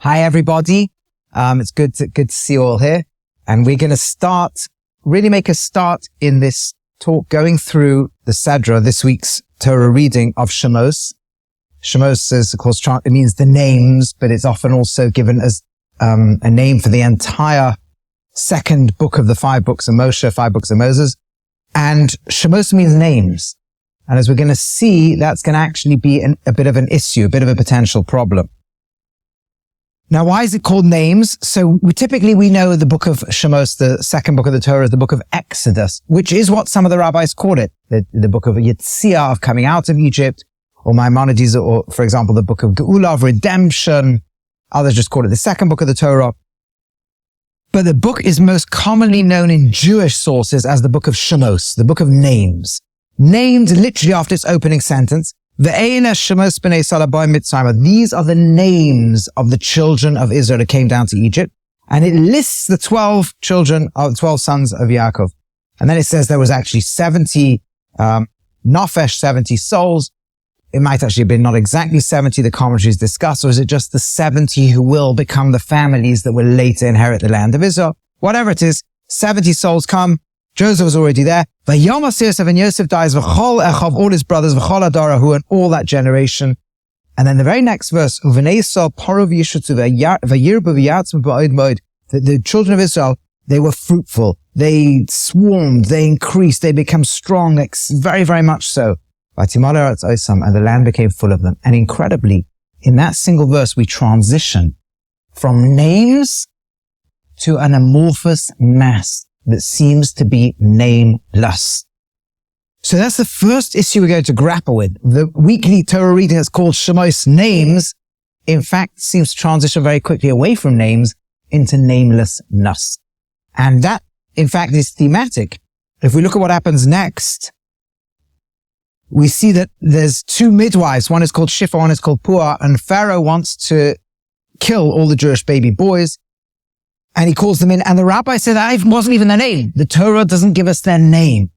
Hi, everybody. It's good to see you all here. And we're going to really make a start in this talk going through the Sedra, this week's Torah reading of Shemos. Shemos is, of course, it means the names, but it's often also given as a name for the entire second book of the 5 books of Moshe, 5 books of Moses. And Shemos means names. And as we're going to see, that's going to actually be a bit of an issue, a bit of a potential problem. Now, why is it called names? So we know the book of Shemos, the second book of the Torah, is the book of Exodus, which is what some of the rabbis call it. The book of whcih, of coming out of Egypt, or Maimonides, or for example, the book of Geula, of redemption. Others just call it the second book of the Torah. But the book is most commonly known in Jewish sources as the book of Shemos, the book of names. Named literally after its opening sentence. These are the names of the children of Israel who came down to Egypt. And it lists the 12 sons of Yaakov. And then it says there was actually 70 nafesh, 70 souls. It might actually have been not exactly 70 the commentaries discuss, or is it just the 70 who will become the families that will later inherit the land of Israel? Whatever it is, 70 souls come. Joseph was already there. Vayom Yosef, and Yosef dies, v'chol echav, all his brothers, v'chol adarahu, and all that generation. And then the very next verse, v'nei Yisrael parov yishutu v'yirbu v'yatzmu ba'od moed. The children of Israel, they were fruitful. They swarmed, they increased, they became strong, very, very much so. And the land became full of them. And incredibly, in that single verse, we transition from names to an amorphous mass that seems to be nameless. So that's the first issue we're going to grapple with. The weekly Torah reading that's called Shemos Names, in fact, seems to transition very quickly away from names into namelessness. And that, in fact, is thematic. If we look at what happens next, we see that there's 2 midwives. One is called Shipha, one is called Puah, and Pharaoh wants to kill all the Jewish baby boys. And he calls them in, and the rabbi said that wasn't even their name. The Torah doesn't give us their name.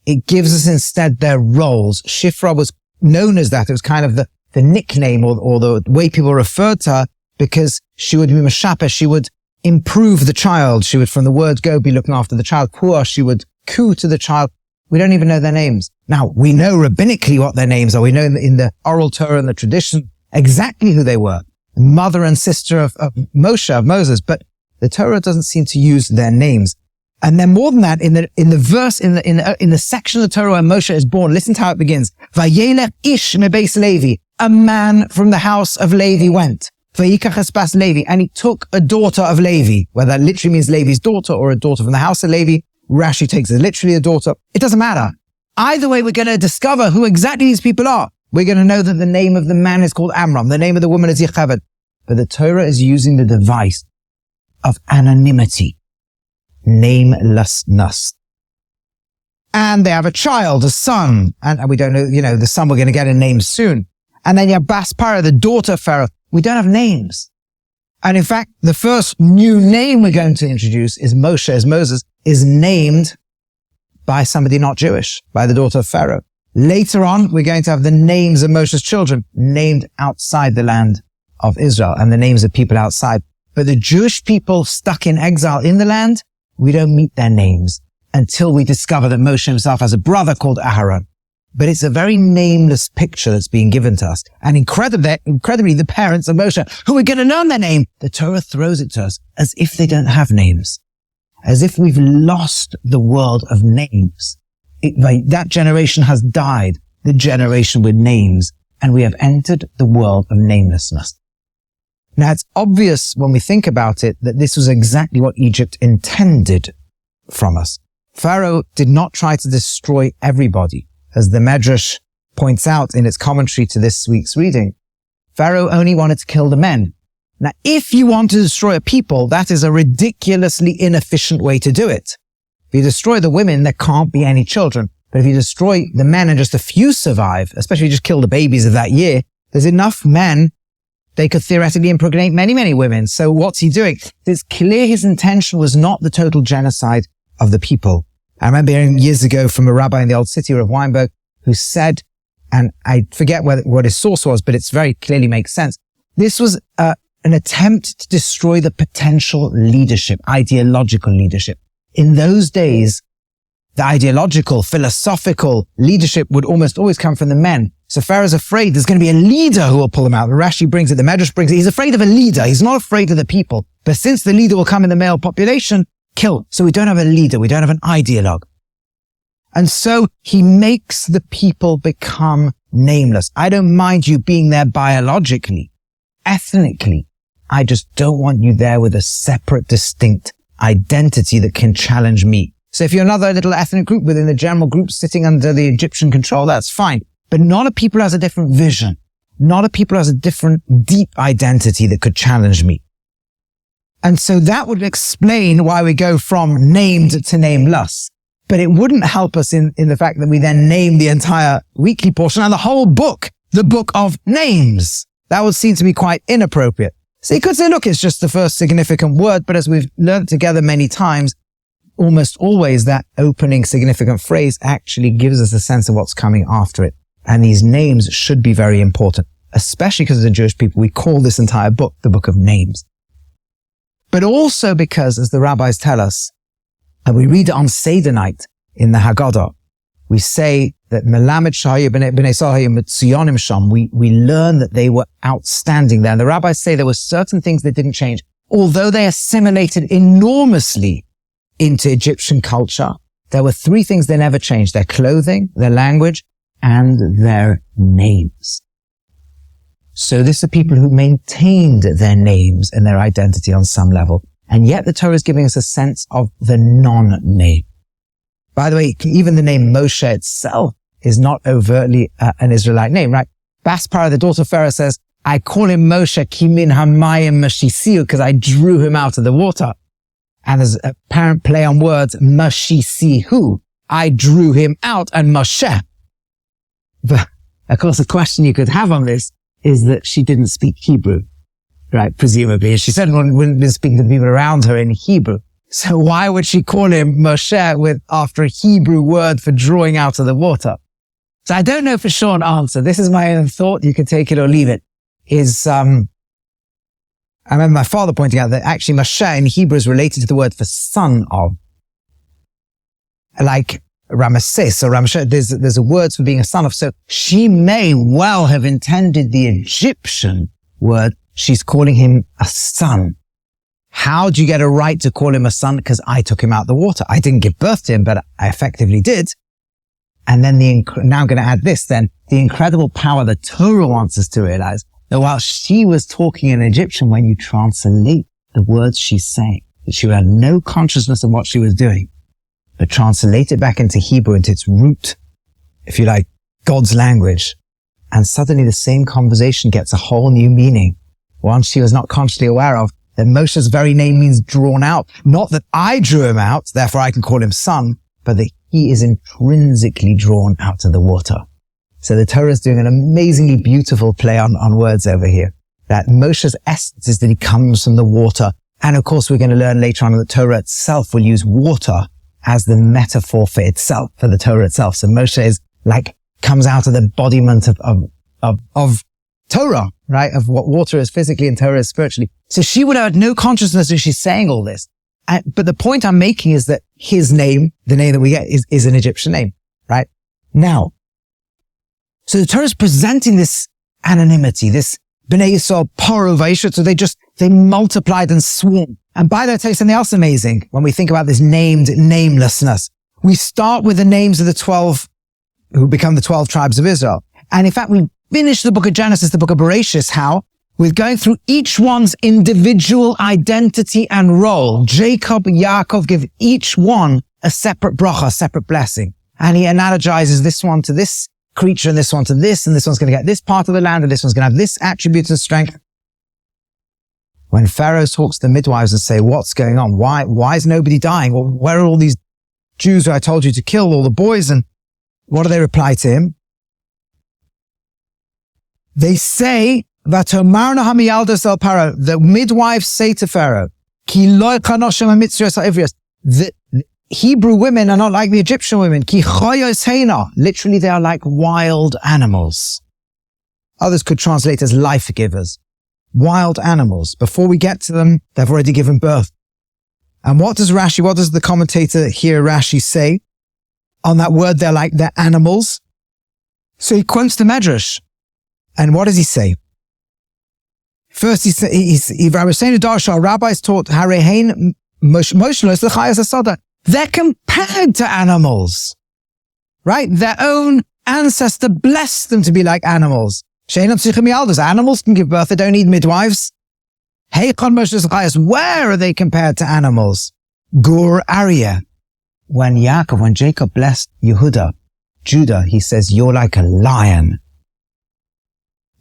It gives us instead their roles. Shifra was known as that. It was kind of the nickname or the way people referred to her, because she would be mashapeh. She would improve the child. She would, from the word go, be looking after the child. Puah, she would coo to the child. We don't even know their names. Now, we know rabbinically what their names are. We know in the oral Torah and the tradition exactly who they were. Mother and sister of Moshe, of Moses. But the Torah doesn't seem to use their names. And then more than that, in the verse, in the section of the Torah where Moshe is born, listen to how it begins. Vayelech ish mebeis Levi. A man from the house of Levi went. Vayikach es bas Levi. And he took a daughter of Levi, whether that literally means Levi's daughter or a daughter from the house of Levi. Rashi takes it literally a daughter. It doesn't matter. Either way, we're going to discover who exactly these people are. We're going to know that the name of the man is called Amram. The name of the woman is Yocheved. But the Torah is using the device of anonymity, namelessness. And they have a child, a son, and we don't know, the son we're going to get a name soon. And then you have Bas Para, the daughter of Pharaoh. We don't have names. And in fact, the first new name we're going to introduce is Moshe, as Moses, is named by somebody not Jewish, by the daughter of Pharaoh. Later on, we're going to have the names of Moshe's children named outside the land of Israel, and the names of people outside. But the Jewish people stuck in exile in the land, we don't meet their names until we discover that Moshe himself has a brother called Aharon. But it's a very nameless picture that's being given to us. And incredibly, the parents of Moshe, who are going to learn their name, the Torah throws it to us as if they don't have names. As if we've lost the world of names. That generation has died, the generation with names, and we have entered the world of namelessness. Now, it's obvious when we think about it that this was exactly what Egypt intended from us. Pharaoh did not try to destroy everybody. As the Medrash points out in its commentary to this week's reading, Pharaoh only wanted to kill the men. Now, if you want to destroy a people, that is a ridiculously inefficient way to do it. If you destroy the women, there can't be any children. But if you destroy the men and just a few survive, especially if you just kill the babies of that year, there's enough men, they could theoretically impregnate many, many women. So what's he doing? It's clear his intention was not the total genocide of the people. I remember hearing years ago from a rabbi in the old city of Weinberg who said, and I forget what his source was, but it's very clearly makes sense. This was a an attempt to destroy the potential leadership, ideological leadership. In those days, the ideological, philosophical leadership would almost always come from the men. So Pharaoh's afraid there's going to be a leader who will pull him out. Rashi brings it, the Medrash brings it. He's afraid of a leader. He's not afraid of the people. But since the leader will come in the male population, kill. So we don't have a leader. We don't have an ideologue. And so he makes the people become nameless. I don't mind you being there biologically, ethnically. I just don't want you there with a separate, distinct identity that can challenge me. So if you're another little ethnic group within the general group sitting under the Egyptian control, that's fine. But not a people who has a different vision. Not a people who has a different deep identity that could challenge me. And so that would explain why we go from named to nameless. But it wouldn't help us in the fact that we then name the entire weekly portion and the whole book, the book of names. That would seem to be quite inappropriate. So you could say, look, it's just the first significant word, but as we've learned together many times, almost always that opening significant phrase actually gives us a sense of what's coming after it. And these names should be very important, especially because as a Jewish people, we call this entire book the book of names. But also because, as the rabbis tell us, and we read it on Seder night in the Haggadah, we say that Melamed Shahayu B'nei Sahayu Mitziyonim Sham, we learn that they were outstanding there. And the rabbis say there were certain things that didn't change. Although they assimilated enormously into Egyptian culture, there were three things that never changed: their clothing, their language, and their names. So this are people who maintained their names and their identity on some level. And yet the Torah is giving us a sense of the non-name. By the way, even the name Moshe itself is not overtly an Israelite name, right? Baspara, the daughter of Pharaoh, says, I call him Moshe kimin hamayim mashisiu, because I drew him out of the water. And there's a apparent play on words, mashisihu, I drew him out, and Moshe. But of course, the question you could have on this is that she didn't speak Hebrew, right? Presumably. She certainly wouldn't be speaking to people around her in Hebrew. So why would she call him Moshe after a Hebrew word for drawing out of the water? So I don't know for sure an answer. This is my own thought. You can take it or leave it. I remember my father pointing out that actually Moshe in Hebrew is related to the word for son of. Like Ramesses or Rameshes, there's a word for being a son of. So she may well have intended the Egyptian word. She's calling him a son. How do you get a right to call him a son? Because I took him out of the water. I didn't give birth to him, but I effectively did. And then now I'm going to add this then, the incredible power the Torah wants us to realize that while she was talking in Egyptian, when you translate the words she's saying, that she had no consciousness of what she was doing, but translate it back into Hebrew, into its root, if you like, God's language. And suddenly the same conversation gets a whole new meaning, one she was not consciously aware of, that Moshe's very name means drawn out. Not that I drew him out, therefore I can call him son, but that he is intrinsically drawn out of the water. So the Torah is doing an amazingly beautiful play on words over here. That Moshe's essence is that he comes from the water. And of course, we're going to learn later on that the Torah itself will use water as the metaphor for itself, for the Torah itself. So Moshe is comes out of the embodiment of Torah, right? Of what water is physically and Torah is spiritually. So she would have had no consciousness as she's saying all this. But the point I'm making is that his name, the name that we get, is an Egyptian name, right? Now, so the Torah is presenting this anonymity, this B'nai Yisrael paro vayishut, so they multiplied and swarmed. And by that, I'll tell you something else amazing when we think about this named namelessness. We start with the names of the 12 who become the 12 tribes of Israel. And in fact, we finish the book of Genesis, the book of Bereshis, how? With going through each one's individual identity and role. Jacob and Yaakov give each one a separate bracha, a separate blessing. And he analogizes this one to this creature and this one to this, and this one's going to get this part of the land and this one's going to have this attribute and strength. When Pharaoh talks to the midwives and say, what's going on? Why is nobody dying? Well, where are all these Jews who I told you to kill all the boys? And what do they reply to him? They say, the midwives say to Pharaoh, the Hebrew women are not like the Egyptian women. Literally, they are like wild animals. Others could translate as life givers. wild animals. Before we get to them, they've already given birth. And what does the commentator here, Rashi, say on that word? They're animals. So he quotes the Medrash. And what does he say? First, rabbis taught, they're compared to animals, right? Their own ancestor blessed them to be like animals. Animals can give birth, they don't need midwives. Where are they compared to animals? Gur Aryeh. When Jacob blessed Judah, he says, you're like a lion.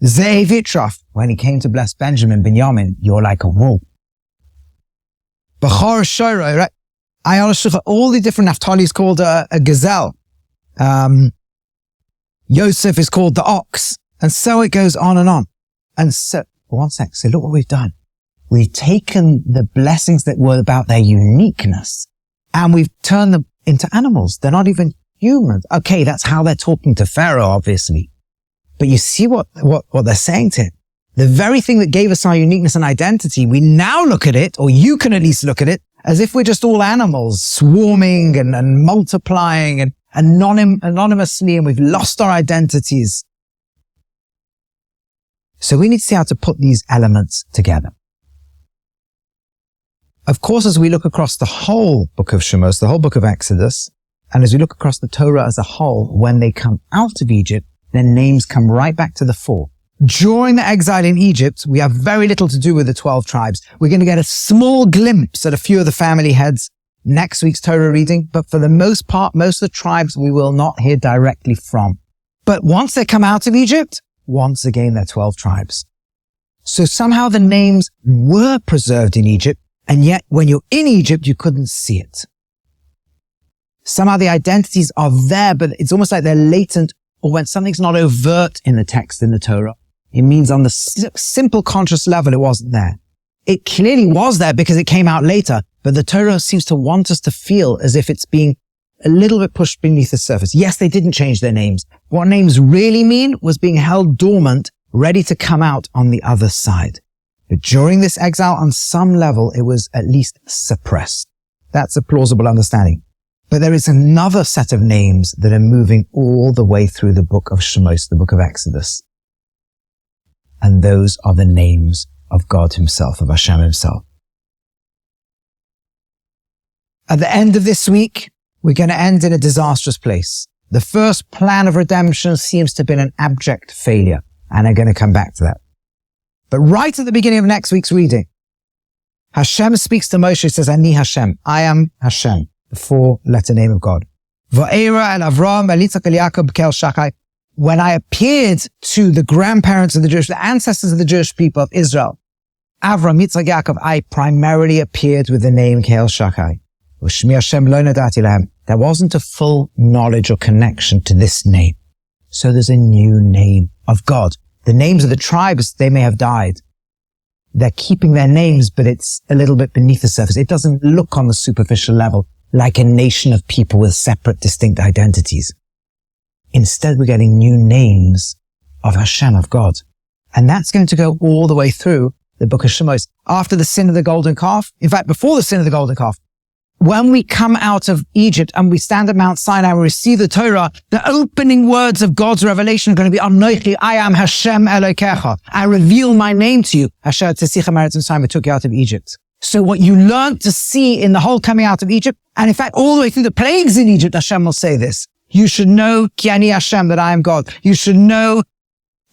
Zevitrof, when he came to bless Binyamin, you're like a wolf. Bechor Shoro, right? All the different Naphtali is called a gazelle. Yosef is called the ox. And so it goes on and on. And so, one sec, so look what we've done. We've taken the blessings that were about their uniqueness and we've turned them into animals. They're not even humans. Okay, that's how they're talking to Pharaoh, obviously. But you see what they're saying to him. The very thing that gave us our uniqueness and identity, we now look at it, or you can at least look at it, as if we're just all animals swarming and multiplying and anonymously, and we've lost our identities. So we need to see how to put these elements together. Of course, as we look across the whole book of Shemos, the whole book of Exodus, and as we look across the Torah as a whole, when they come out of Egypt, their names come right back to the fore. During the exile in Egypt, we have very little to do with the 12 tribes. We're going to get a small glimpse at a few of the family heads next week's Torah reading, but for the most part, most of the tribes we will not hear directly from. But once they come out of Egypt, once again, they're 12 tribes. So somehow the names were preserved in Egypt, and yet when you're in Egypt, you couldn't see it. Somehow the identities are there, but it's almost like they're latent, or when something's not overt in the text in the Torah, it means on the simple conscious level, it wasn't there. It clearly was there because it came out later, but the Torah seems to want us to feel as if it's being a little bit pushed beneath the surface. Yes, they didn't change their names. What names really mean was being held dormant, ready to come out on the other side. But during this exile, on some level, it was at least suppressed. That's a plausible understanding. But there is another set of names that are moving all the way through the book of Shemos, the book of Exodus. And those are the names of God himself, of Hashem himself. At the end of this week, we're going to end in a disastrous place. The first plan of redemption seems to have been an abject failure, and I'm going to come back to that. But right at the beginning of next week's reading, Hashem speaks to Moshe, says, Ani Hashem, I am Hashem, the four-letter name of God. Va'era el Avram el Yitzchak el Yaakov kel Shachai. When I appeared to the grandparents of the ancestors of the Jewish people of Israel, Avram, Yitzchak, Yaakov, I primarily appeared with the name Kel Shachai. U'shmi Hashem lo nadati lahem. There wasn't a full knowledge or connection to this name. So there's a new name of God. The names of the tribes, they may have died. They're keeping their names, but it's a little bit beneath the surface. It doesn't look on the superficial level like a nation of people with separate, distinct identities. Instead, we're getting new names of Hashem, of God. And that's going to go all the way through the book of Shemos. After the sin of the golden calf, in fact, before the sin of the golden calf, when we come out of Egypt and we stand at Mount Sinai and we receive the Torah, the opening words of God's revelation are going to be, Anochi, I am Hashem Elokecha. I reveal my name to you. Asher Tzisicha Meretz Mitzrayim, I took you out of Egypt. So what you learned to see in the whole coming out of Egypt, and in fact, all the way through the plagues in Egypt, Hashem will say this. You should know, Ki Ani Hashem, that I am God. You should know,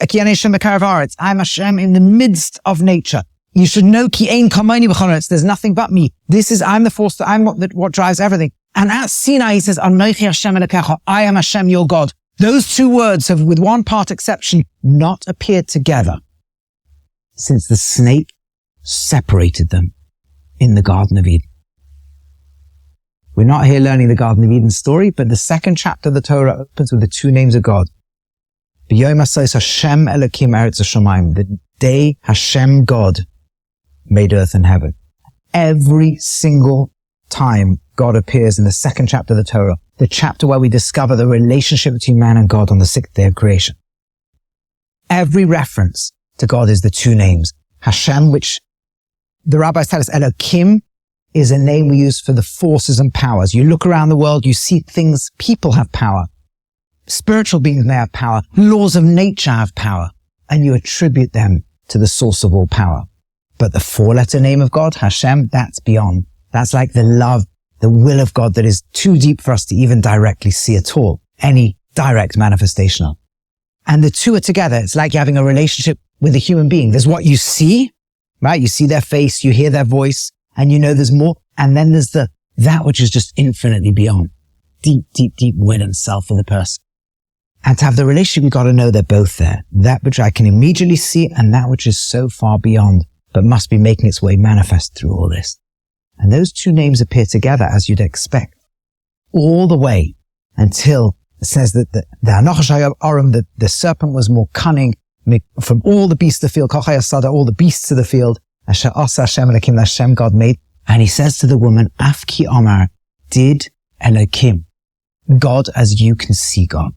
Ki Ani Hashem B'karav Haaretz, I am Hashem in the midst of nature. You should know, Ki Ein comonly b'chol haaretz, there's nothing but me. I'm the force, I'm what drives everything. And at Sinai, he says, Anochi Hashem Elokecha, I am Hashem, your God. Those two words have, with one part exception, not appeared together since the snake separated them in the Garden of Eden. We're not here learning the Garden of Eden story, but the second chapter of the Torah opens with the two names of God. B'yom ha'asos Hashem Elokim eretz hashamayim, the day Hashem God made earth and heaven. Every single time God appears in the second chapter of the Torah, the chapter where we discover the relationship between man and God on the sixth day of creation. Every reference to God is the two names, Hashem, which the rabbis tell us Elokim is a name we use for the forces and powers. You look around the world, you see things, people have power. Spiritual beings may have power. Laws of nature have power. And you attribute them to the source of all power. But the four-letter name of God, Hashem, that's beyond. That's like the love, the will of God that is too deep for us to even directly see at all. Any direct manifestation of. And the two are together. It's like you're having a relationship with a human being. There's what you see, right? You see their face, you hear their voice, and you know there's more. And then there's that which is just infinitely beyond. Deep, deep, deep will and self of the person. And to have the relationship, you've got to know they're both there. That which I can immediately see and that which is so far beyond, but must be making its way manifest through all this. And those two names appear together as you'd expect. All the way until it says that the serpent was more cunning from all the beasts of the field, all the beasts of the field, Hashem God made. And he says to the woman, Afki Omar, did Elokim, God as you can see God,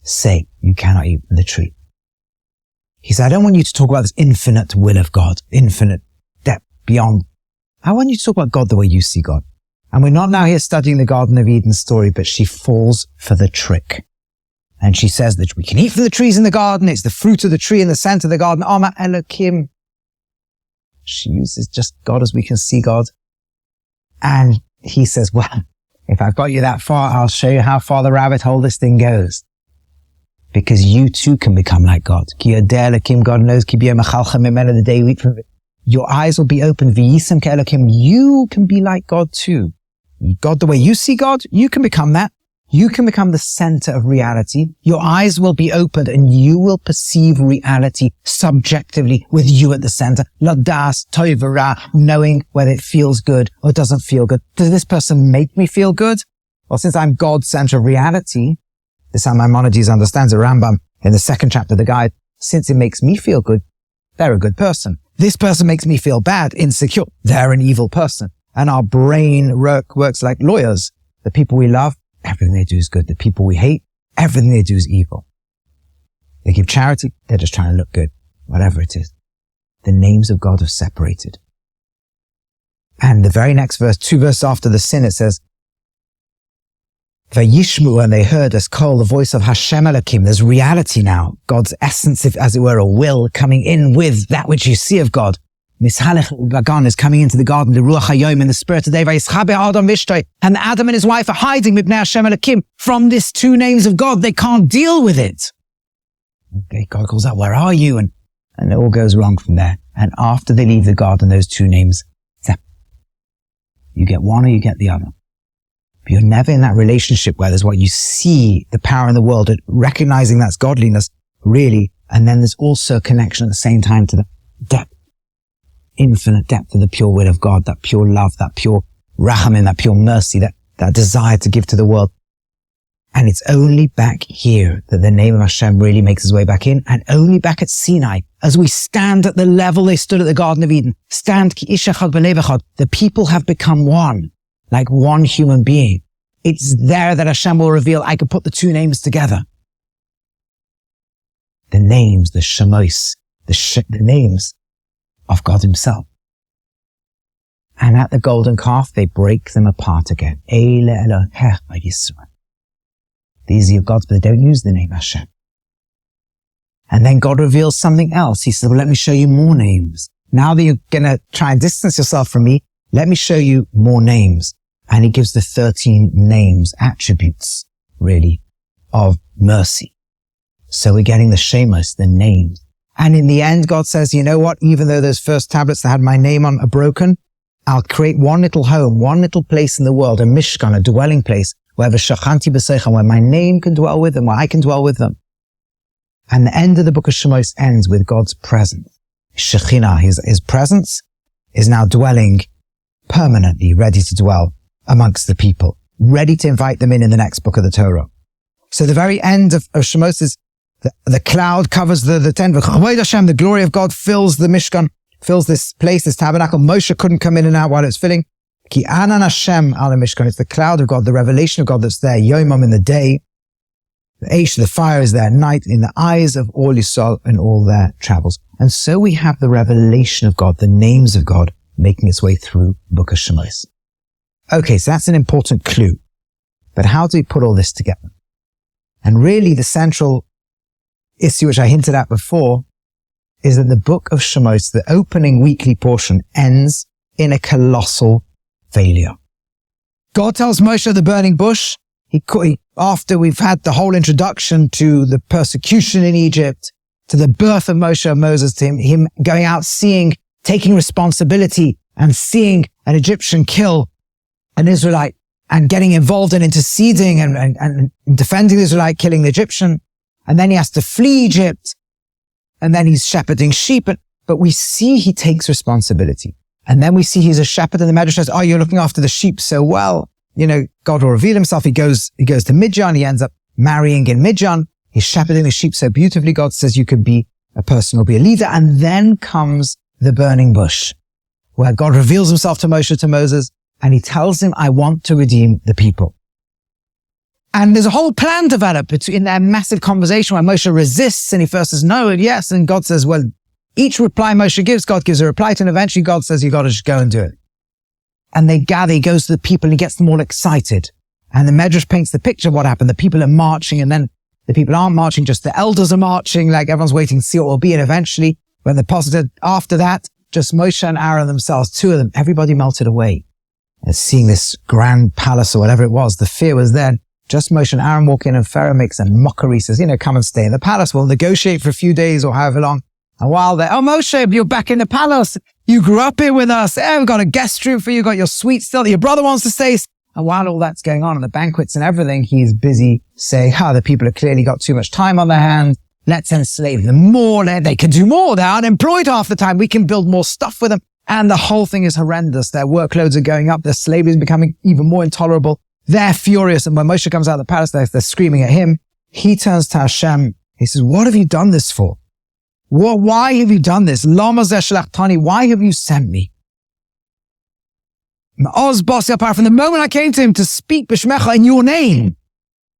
say you cannot eat from the tree? He said, I don't want you to talk about this infinite will of God, infinite depth beyond. I want you to talk about God the way you see God. And we're not now here studying the Garden of Eden story, but she falls for the trick. And she says that we can eat from the trees in the garden. It's the fruit of the tree in the center of the garden. Omar Elokim. She uses just God as we can see God. And he says, well, if I've got you that far, I'll show you how far the rabbit hole this thing goes. Because you too can become like God. God knows, the day you eat from it, your eyes will be open. You can be like God too. God, the way you see God, you can become that. You can become the center of reality. Your eyes will be opened and you will perceive reality subjectively with you at the center. Ladas, toivara, knowing whether it feels good or doesn't feel good. Does this person make me feel good? Well, since I'm God's center of reality, this is how Maimonides understands the Rambam in the second chapter of the guide. Since it makes me feel good, they're a good person. This person makes me feel bad, insecure. They're an evil person. And our brain works like lawyers. The people we love, everything they do is good. The people we hate, everything they do is evil. They give charity, they're just trying to look good. Whatever it is. The names of God are separated. And the very next verse, 2 verses after the sin, it says, Vayishmu, and they heard us call the voice of Hashem Elokim. There's reality now. God's essence, as it were, a will coming in with that which you see of God. Mishalech Bagan is coming into the garden, the Ruach HaYom in the spirit of the day, and Adam and his wife are hiding Mibnei Hashem Elokim from these two names of God. They can't deal with it. Okay, God calls out, where are you? And it all goes wrong from there. And after they leave the garden, those two names, you get one or you get the other. But you're never in that relationship where there's what you see, the power in the world, recognizing that's godliness, really. And then there's also a connection at the same time to the depth, infinite depth of the pure will of God, that pure love, that pure rachamim, that pure mercy, that desire to give to the world. And it's only back here that the name of Hashem really makes its way back in, and only back at Sinai, as we stand at the level they stood at the Garden of Eden. Stand ki ish echad b'lev echad. The people have become one, like one human being. It's there that Hashem will reveal, I can put the two names together. The names, the Shemos, the names of God himself. And at the golden calf, they break them apart again. Eile Elohech v'Yisrael. These are your gods, but they don't use the name Hashem. And then God reveals something else. He says, well, let me show you more names. Now that you're going to try and distance yourself from me, let me show you more names. And he gives the 13 names, attributes, really, of mercy. So we're getting the Shemos, the names. And in the end, God says, you know what? Even though those first tablets that had my name on are broken, I'll create one little home, one little place in the world, a Mishkan, a dwelling place, where my name can dwell with them, where I can dwell with them. And the end of the book of Shemos ends with God's presence. Shekhinah, his presence, is now dwelling permanently, ready to dwell amongst the people, ready to invite them in the next book of the Torah. So the very end of Shemos is the cloud covers the tent. The glory of God fills the Mishkan, fills this place, this tabernacle. Moshe couldn't come in and out while it's filling. Ki anan Hashem ala Mishkan. It's the cloud of God, the revelation of God that's there. Yomam in the day. The fire is there at night in the eyes of all Yisrael in all their travels. And so we have the revelation of God, the names of God, making its way through the book of Shemos. Okay, so that's an important clue. But how do we put all this together? And really the central issue, which I hinted at before, is that the book of Shemos, the opening weekly portion, ends in a colossal failure. God tells Moshe of the burning bush. After we've had the whole introduction to the persecution in Egypt, to the birth of Moses, to him going out, taking responsibility and seeing an Egyptian kill an Israelite and getting involved in interceding and defending the Israelite, killing the Egyptian. And then he has to flee Egypt. And then he's shepherding sheep. But we see he takes responsibility. And then we see he's a shepherd, and the Medrash says, oh, you're looking after the sheep so well. God will reveal himself. He goes to Midian. He ends up marrying in Midian. He's shepherding the sheep so beautifully. God says you could be a person or be a leader. And then comes the burning bush, where God reveals himself to Moses, and he tells him, I want to redeem the people. And there's a whole plan developed in their massive conversation where Moshe resists, and he first says no and yes, and God says, well, each reply Moshe gives, God gives a reply to, and eventually God says, you got to just go and do it. And they gather, he goes to the people and he gets them all excited. And the Medrash paints the picture of what happened. The people are marching, and then the people aren't marching, just the elders are marching, like everyone's waiting to see what will be. And eventually, when the positive, after that, just Moshe and Aaron themselves, two of them, everybody melted away. And seeing this grand palace or whatever it was, the fear was there. Just Moshe and Aaron walk in, and Pharaoh makes a mockery, says, come and stay in the palace. We'll negotiate for a few days or however long. And while they're, oh, Moshe, you're back in the palace. You grew up here with us. We've got a guest room for you. Got your suite still. Your brother wants to stay. And while all that's going on and the banquets and everything, he's busy saying, the people have clearly got too much time on their hands. Let's enslave them more. They can do more. They're unemployed half the time. We can build more stuff with them. And the whole thing is horrendous. Their workloads are going up. Their slavery is becoming even more intolerable. They're furious. And when Moshe comes out of the palace, they're screaming at him. He turns to Hashem. He says, what have you done this for? Why have you done this? Lama zeh shalachthani? Why have you sent me? From the moment I came to him to speak b'shmecha in your name.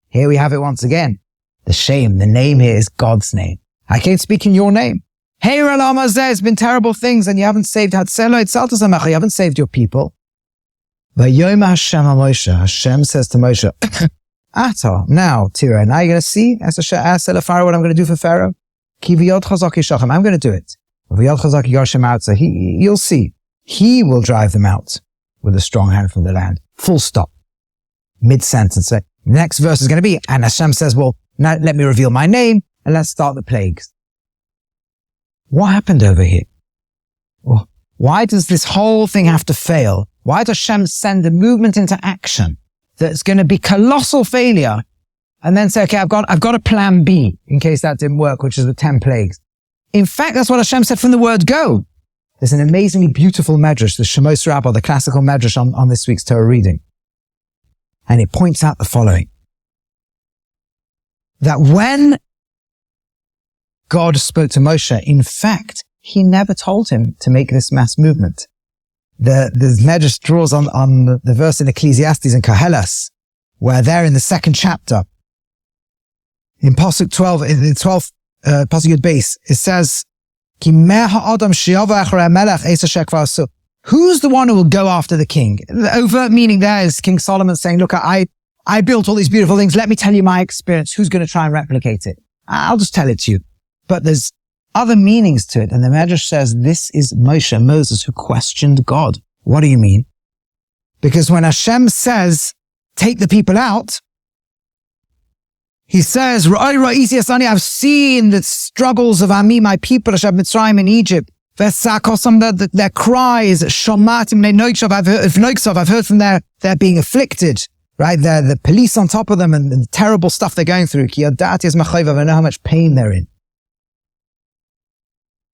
Here we have it once again. The shame, the name here is God's name. I came to speak in your name. Hey, Lama zeh, it's been terrible things, and you haven't saved you haven't saved your people. Vayom Hashem Moshe. Hashem says to Moshe, now, Tira, now you're going to see, Pharaoh, what I'm going to do for Pharaoh. I'm going to do it. You'll see. He will drive them out with a strong hand from the land. Full stop. Mid-sentence. Next verse is going to be, and Hashem says, well, now let me reveal my name, and let's start the plagues. What happened over here? Well, why does this whole thing have to fail? Why does Hashem send a movement into action that's going to be colossal failure, and then say, okay, I've got a plan B in case that didn't work, which is the 10 plagues. In fact, that's what Hashem said from the word go. There's an amazingly beautiful medrash, the Shemos Rabbah, the classical medrash on this week's Torah reading. And it points out the following. That when God spoke to Moshe, in fact, he never told him to make this mass movement. The medrash draws on the verse in Ecclesiastes and Koheles, where there in the second chapter, in Pasuk 12, in the 12th Pasuk Yud Beis, it says, who's the one who will go after the king? The overt meaning there is King Solomon saying, look, I built all these beautiful things. Let me tell you my experience. Who's going to try and replicate it? I'll just tell it to you. But there's other meanings to it. And the Medrash says, this is Moses, who questioned God. What do you mean? Because when Hashem says, take the people out, he says, I've seen the struggles of Ami, my people, Mitzrayim in Egypt. Their cries, I've heard from their being afflicted, right? The police on top of them and the terrible stuff they're going through. I know how much pain they're in.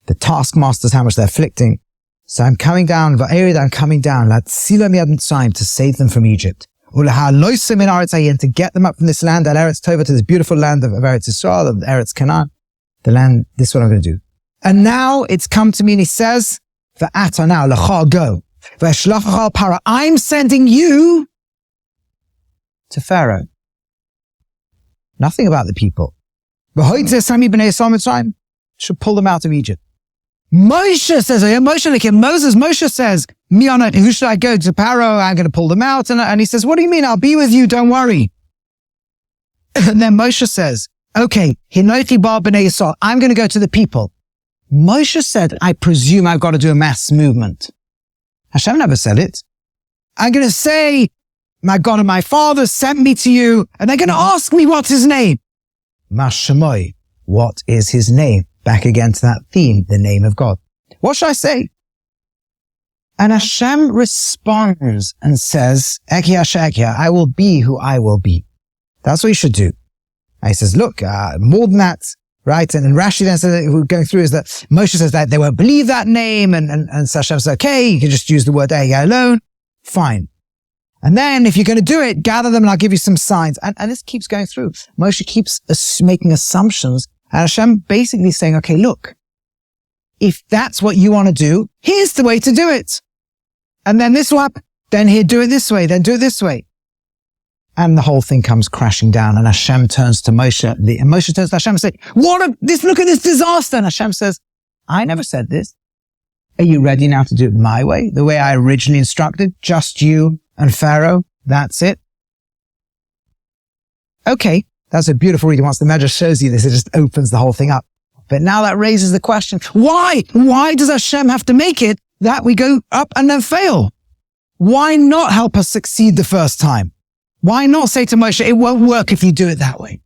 The taskmasters, how much they're afflicting. So I'm coming down, to save them from Egypt. And to get them up from this land, Eretz Tova, to this beautiful land of Eretz Yisrael, of Eretz Canaan, the land, this is what I'm going to do. And now it's come to me, and he says, V'ata now, l'cha, go. V'eshlachach para, I'm sending you to Pharaoh. Nothing about the people. Should pull them out of Egypt. Moshe says, Moshe says, who should I go to? Paro, I'm going to pull them out. And he says, what do you mean? I'll be with you, don't worry. And then Moshe says, okay, Hinochi bar b'nei Yisrael, I'm going to go to the people. Moshe said, I presume I've got to do a mass movement. Hashem never said it. I'm going to say, my God and my Father sent me to you, and they're going to ask me what's his name. Mashemoi, what is his name? Back again to that theme, the name of God. What should I say? And Hashem responds and says, I will be who I will be. That's what you should do. And he says, look, more than that, right? And Rashi then says, we're going through is that Moshe says that they won't believe that name. And so Hashem says, okay, you can just use the word Ehyeh alone. Fine. And then if you're going to do it, gather them and I'll give you some signs. And this keeps going through. Moshe keeps making assumptions. And Hashem basically saying, okay, look, if that's what you want to do, here's the way to do it. And then this will happen. Then here, do it this way. Then do it this way. And the whole thing comes crashing down. And Hashem turns to Moshe. And Moshe turns to Hashem and says, look at this disaster. And Hashem says, I never said this. Are you ready now to do it my way? The way I originally instructed? Just you and Pharaoh? That's it? Okay. That's a beautiful reading. Once the Medrash shows you this, it just opens the whole thing up. But now that raises the question, why? Why does Hashem have to make it that we go up and then fail? Why not help us succeed the first time? Why not say to Moshe, it won't work if you do it that way?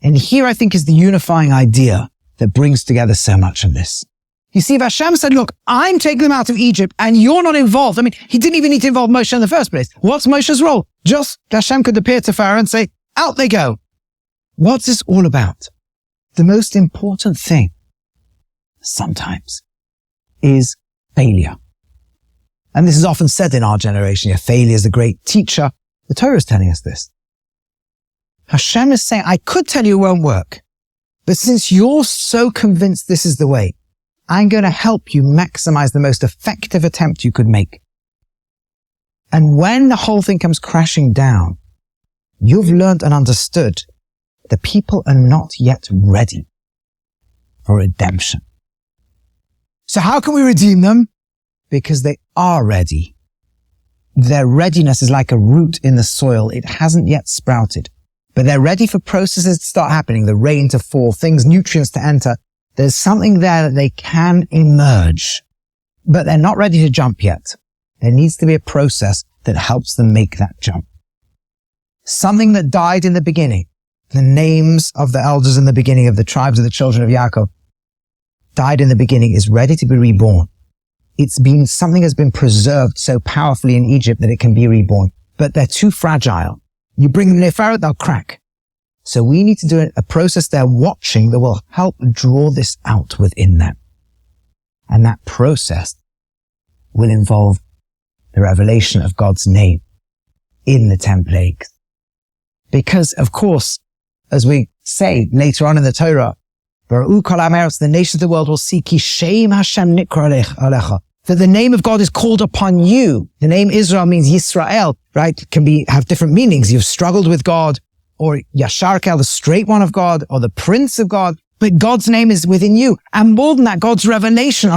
And here I think is the unifying idea that brings together so much of this. You see, if Hashem said, look, I'm taking them out of Egypt and you're not involved. I mean, he didn't even need to involve Moshe in the first place. What's Moshe's role? Just Hashem could appear to Pharaoh and say, out they go. What's this all about? The most important thing sometimes is failure. And this is often said in our generation, failure is a great teacher. The Torah is telling us this. Hashem is saying, I could tell you it won't work, but since you're so convinced this is the way, I'm going to help you maximize the most effective attempt you could make. And when the whole thing comes crashing down, you've learned and understood the people are not yet ready for redemption. So how can we redeem them? Because they are ready. Their readiness is like a root in the soil. It hasn't yet sprouted, but they're ready for processes to start happening, the rain to fall, things, nutrients to enter. There's something there that they can emerge, but they're not ready to jump yet. There needs to be a process that helps them make that jump. Something that died in the beginning, the names of the elders in the beginning of the tribes of the children of Yaakov, died in the beginning, is ready to be reborn. Something has been preserved so powerfully in Egypt that it can be reborn, but they're too fragile. You bring them near Pharaoh, they'll crack. So we need to do a process they're watching that will help draw this out within them. And that process will involve the revelation of God's name in the 10 plagues. Because, of course, as we say later on in the Torah, the nations of the world will see ki Shem Hashem nikra alecha, that the name of God is called upon you. The name Israel means Yisrael, right? It can have different meanings. You've struggled with God, or Yashar Kel, the straight one of God, or the Prince of God, but God's name is within you. And more than that, God's revelation. I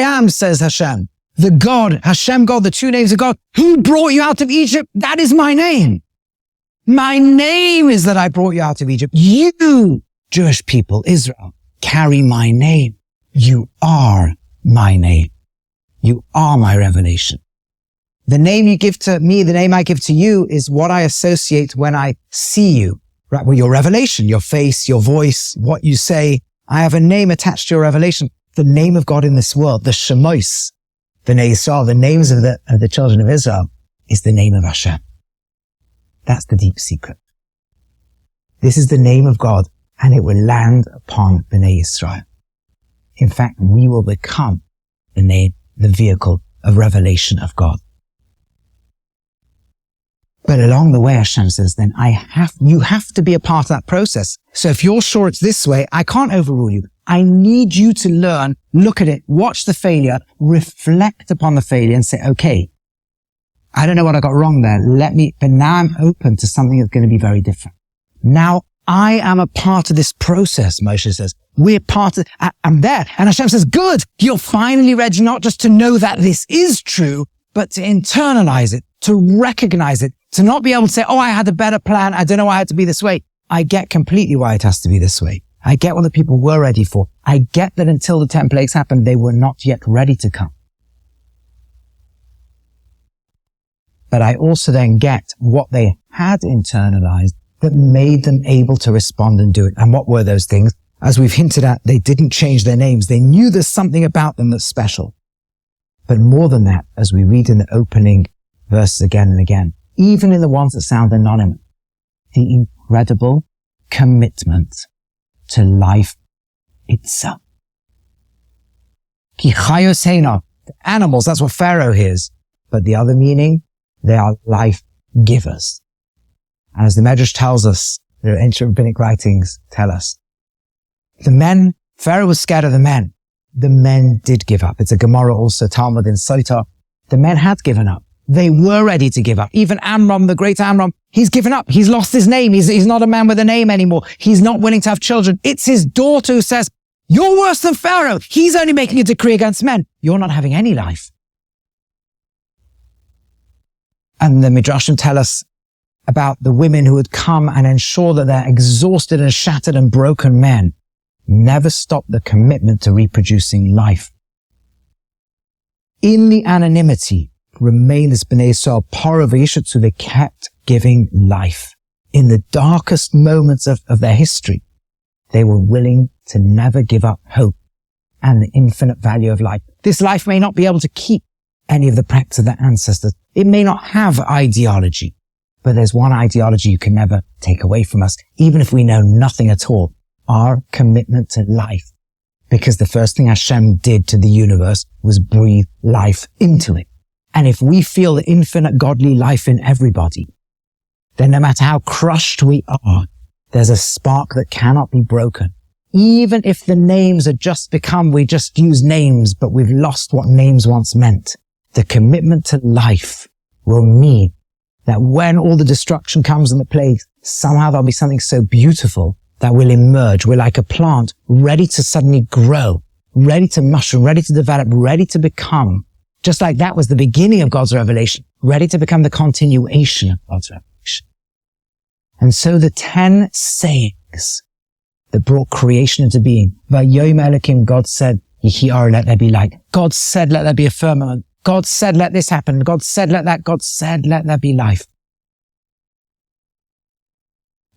am, says Hashem, the God, Hashem God, the two names of God, who brought you out of Egypt. That is my name. My name is that I brought you out of Egypt. You, Jewish people, Israel, carry my name. You are my name. You are my revelation. The name you give to me, the name I give to you, is what I associate when I see you. Right? Well, your revelation, your face, your voice, what you say. I have a name attached to your revelation. The name of God in this world, the Shemos, the Yisrael, the names of the children of Israel, is the name of Hashem. That's the deep secret. This is the name of God, and it will land upon Bnei Yisrael. In fact, we will become the vehicle of revelation of God. But along the way, Hashem says, then you have to be a part of that process. So if you're sure it's this way, I can't overrule you. I need you to learn, look at it, watch the failure, reflect upon the failure and say, okay, I don't know what I got wrong there. But now I'm open to something that's going to be very different. Now I am a part of this process, Moshe says. We're part of, I'm there. And Hashem says, good, you're finally ready not just to know that this is true, but to internalize it, to recognize it, to not be able to say, oh, I had a better plan. I don't know why I had to be this way. I get completely why it has to be this way. I get what the people were ready for. I get that until the 10 plagues happened, they were not yet ready to come. But I also then get what they had internalized that made them able to respond and do it. And what were those things? As we've hinted at, they didn't change their names. They knew there's something about them that's special. But more than that, as we read in the opening verses again and again, even in the ones that sound anonymous, the incredible commitment to life itself. Ki chayos heina, animals, that's what Pharaoh hears. But the other meaning, they are life givers. And as the Medrash tells us, the ancient rabbinic writings tell us, Pharaoh was scared of the men. The men did give up. It's a Gemara also, Talmud in Sota. The men had given up. They were ready to give up. Even Amram, the great Amram, he's given up. He's lost his name. He's not a man with a name anymore. He's not willing to have children. It's his daughter who says, you're worse than Pharaoh. He's only making a decree against men. You're not having any life. And the Midrashim tell us about the women who would come and ensure that their exhausted and shattered and broken men never stop the commitment to reproducing life. In the anonymity, remain as B'nai Yisrael, Parah v'Yishutzu, they kept giving life. In the darkest moments of their history, they were willing to never give up hope and the infinite value of life. This life may not be able to keep any of the practice of their ancestors. It may not have ideology, but there's one ideology you can never take away from us, even if we know nothing at all, our commitment to life. Because the first thing Hashem did to the universe was breathe life into it. And if we feel the infinite godly life in everybody, then no matter how crushed we are, there's a spark that cannot be broken. Even if the names are just become, we just use names, but we've lost what names once meant. The commitment to life will mean that when all the destruction comes and the plagues, somehow there'll be something so beautiful that will emerge. We're like a plant ready to suddenly grow, ready to mushroom, ready to develop, ready to become. Just like that was the beginning of God's revelation, ready to become the continuation of God's revelation. And so the 10 sayings that brought creation into being, Vayom Elokim, God said, Yehi Or, let there be light. God said, let there be a firmament. God said, let this happen. God said, let that. God said, let there be life.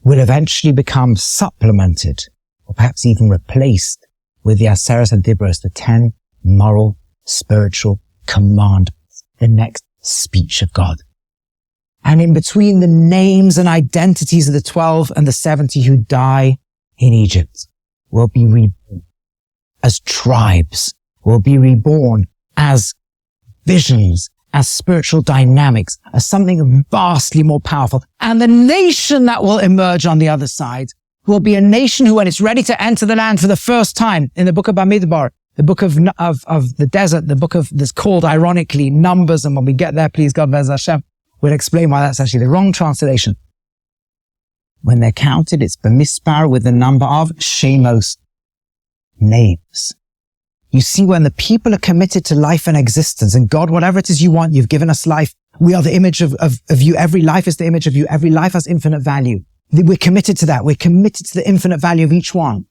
Will eventually become supplemented, or perhaps even replaced, with the Aseret HaDibros, the 10 moral, spiritual commandments, the next speech of God. And in between the names and identities of the 12 and the 70 who die in Egypt will be reborn as tribes, will be reborn as visions, as spiritual dynamics, as something vastly more powerful. And the nation that will emerge on the other side will be a nation who, when it's ready to enter the land for the first time, in the book of Bamidbar, the book of the desert, the book of that's called ironically Numbers, and when we get there, please God, Bez Hashem, we'll explain why that's actually the wrong translation. When they're counted, it's b'mispar with the number of Shemos, names. You see, when the people are committed to life and existence, and God, whatever it is you want, you've given us life. We are the image of you. Every life is the image of you. Every life has infinite value. We're committed to that. We're committed to the infinite value of each one.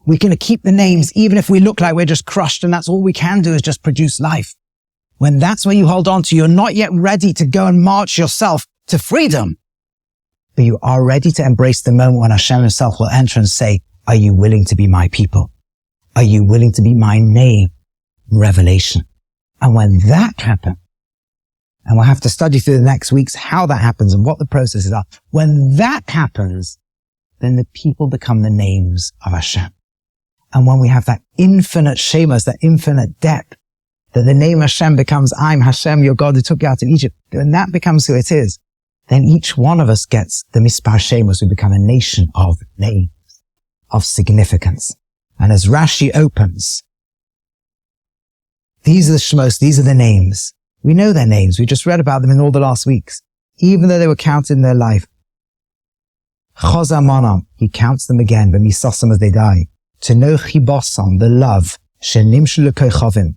We're going to keep the names, even if we look like we're just crushed, and that's all we can do is just produce life. When that's what you hold on to, you're not yet ready to go and march yourself to freedom. But you are ready to embrace the moment when Hashem himself will enter and say, are you willing to be my people? Are you willing to be my name? Revelation. And when that happens, and we'll have to study through the next weeks how that happens and what the processes are. When that happens, then the people become the names of Hashem. And when we have that infinite Shemos, that infinite depth, that the name Hashem becomes, I'm Hashem, your God who took you out of Egypt, when that becomes who it is, then each one of us gets the Mispar Shemos. We become a nation of names, of significance. And as Rashi opens, these are the Shemos, these are the names. We know their names. We just read about them in all the last weeks, even though they were counted in their life. Chozamonam, he counts them again, but misosam as they die. To know chibosam, the love, shenimshu lekochovim,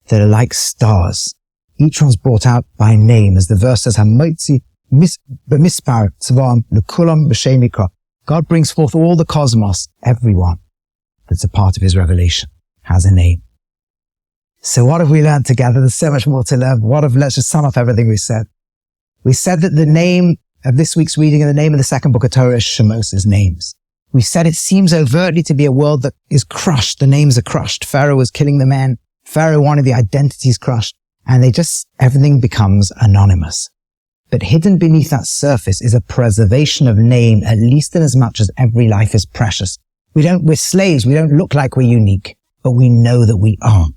that are like stars. Each one's brought out by name, as the verse says, Hamotzi b'mispar tzvam lekulam b'shem mikra. God brings forth all the cosmos, everyone that's a part of his revelation has a name. So what have we learned together? There's so much more to learn. Let's just sum up everything we said. We said that the name of this week's reading and the name of the second book of Torah is Shemos, is names. We said it seems overtly to be a world that is crushed. The names are crushed. Pharaoh was killing the men. Pharaoh wanted the identities crushed, and everything becomes anonymous. But hidden beneath that surface is a preservation of name, at least in as much as every life is precious. We're slaves. We don't look like we're unique, but we know that we are.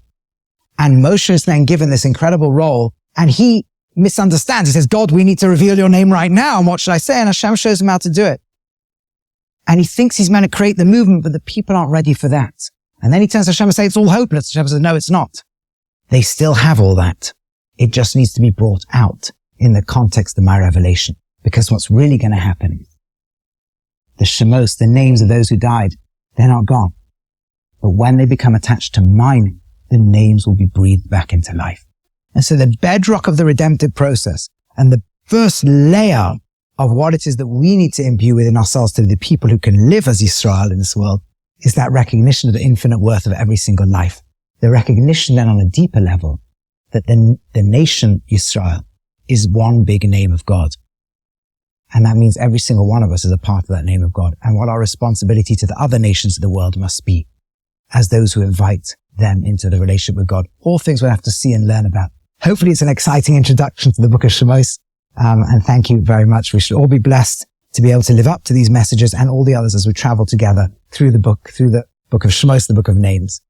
And Moshe is then given this incredible role, and he misunderstands. He says, God, we need to reveal your name right now. And what should I say? And Hashem shows him how to do it. And he thinks he's meant to create the movement, but the people aren't ready for that. And then he turns to Hashem and says, it's all hopeless. Hashem says, no, it's not. They still have all that. It just needs to be brought out in the context of my revelation. Because what's really going to happen, the Shemos, the names of those who died, they're not gone. But when they become attached to my name, the names will be breathed back into life. And so the bedrock of the redemptive process and the first layer of what it is that we need to imbue within ourselves to be the people who can live as Yisrael in this world is that recognition of the infinite worth of every single life. The recognition then on a deeper level that the nation Yisrael is one big name of God. And that means every single one of us is a part of that name of God. And what our responsibility to the other nations of the world must be as those who invite them into the relationship with God. All things we'll have to see and learn about. Hopefully it's an exciting introduction to the book of Shemos. And thank you very much. We should all be blessed to be able to live up to these messages and all the others as we travel together through the book of Shemos, the book of names.